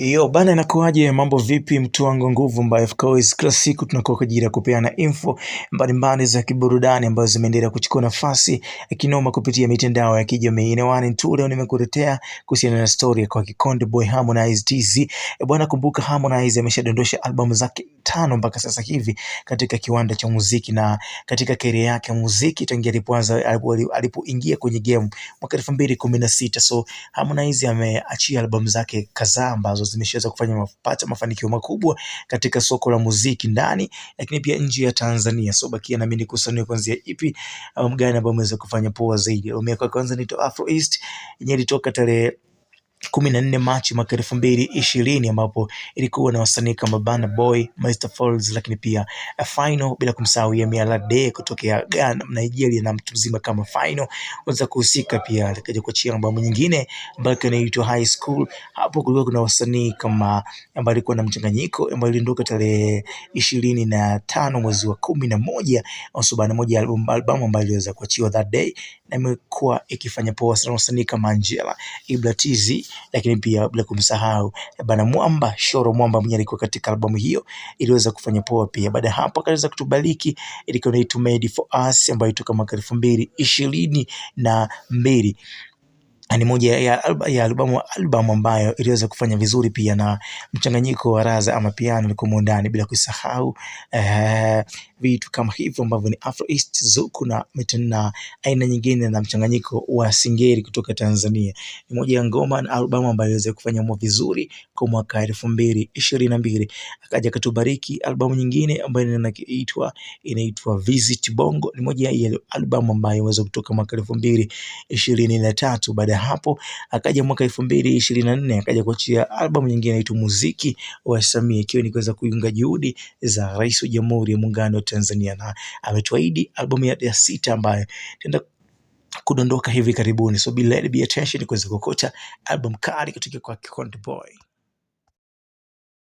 Yo bana, inakuaje? Mambo vipi mtu wangu nguvu, ambaye of course kila siku tunakuwa kwa ajili ya kupeana info mbalimbali za kiburudani ambazo zimeendelea kuchukua nafasi kinoma kupitia mitandao ya kijamii. Leo nimekuletea kuhusiana na story kwa Konde Boy Harmonize TZ. Bwana, kumbuka Harmonize ameshadondosha albamu zake 5 mpaka sasa hivi katika kiwanda cha muziki na katika career yake ya muziki tangia alipoingia kwenye game mwaka 2016. So Harmonize ameachia albamu zake kadhaa ambazo zimeshaweza kupata mafanikio makubwa katika soko la muziki ndani lakini pia nje ya Tanzania. So bakia na mimi nikusanywe kuanzia ipi gani ambao umeweza kufanya poa zaidi. Umeweka kwanza ni Afro East yenyewe ilitoka tarehe 14 Machi mwaka 2020 ambapo ilikuwa na wasanii kama Burna Boy, Mr Falls, lakini pia Final, bila kumsahau Yemi Alade kutokea Ghana, Nigeria, na mtu mzima kama Final waweza kuhusika pia. Akaja kuachia albamu nyingine ambayo inaitwa High School. Hapo kulikuwa kuna wasanii kama ambao walikuwa na mchanganyiko ambayo iliondoka tarehe 25 mwezi wa 11 au subhana moja, albamu ambayo iliweza kuachiwa that day na imekuwa ikifanya poa sana. Wasanii kama Angela, Ibra TZ, lakini pia bila kumsahau bana Mwamba, Shoro Mwamba mwenye alikuwa katika albamu hiyo, iliweza kufanya poa pia. Baada hapo akaweza kutubariki ilikuwa inaitwa Made for Us ambayo ilitoka mwaka 2022. Ni moja ya albamu ambayo iliweza kufanya vizuri pia, na mchanganyiko wa raza ama piano ulikuwa ndani, bila kusahau vitu kama hivyo ambavyo ni Afro East, Zuku na aina nyingine na mchanganyiko wa singeli kutoka Tanzania. Ni moja ya ngoma na albamu ambayo iliweza kufanya vizuri kwa mwaka 2022. Akaja katubariki albamu nyingine ambayo inaitwa Visit Bongo. Ni moja ya albamu ambayo iliweza kutoka mwaka 2023. Baada hapo akaja mwaka 2024 akaja kuachia albamu nyingine inaitwa Muziki wa Samia, ikiwa ni kuweza kuiunga juhudi za Rais wa Jamhuri ya Muungano wa Tanzania, na ametuahidi albamu ya 6 ambayo tenda kudondoka hivi karibuni. So be attention kuweza kukota album kali kutoka kwa Konde Boy.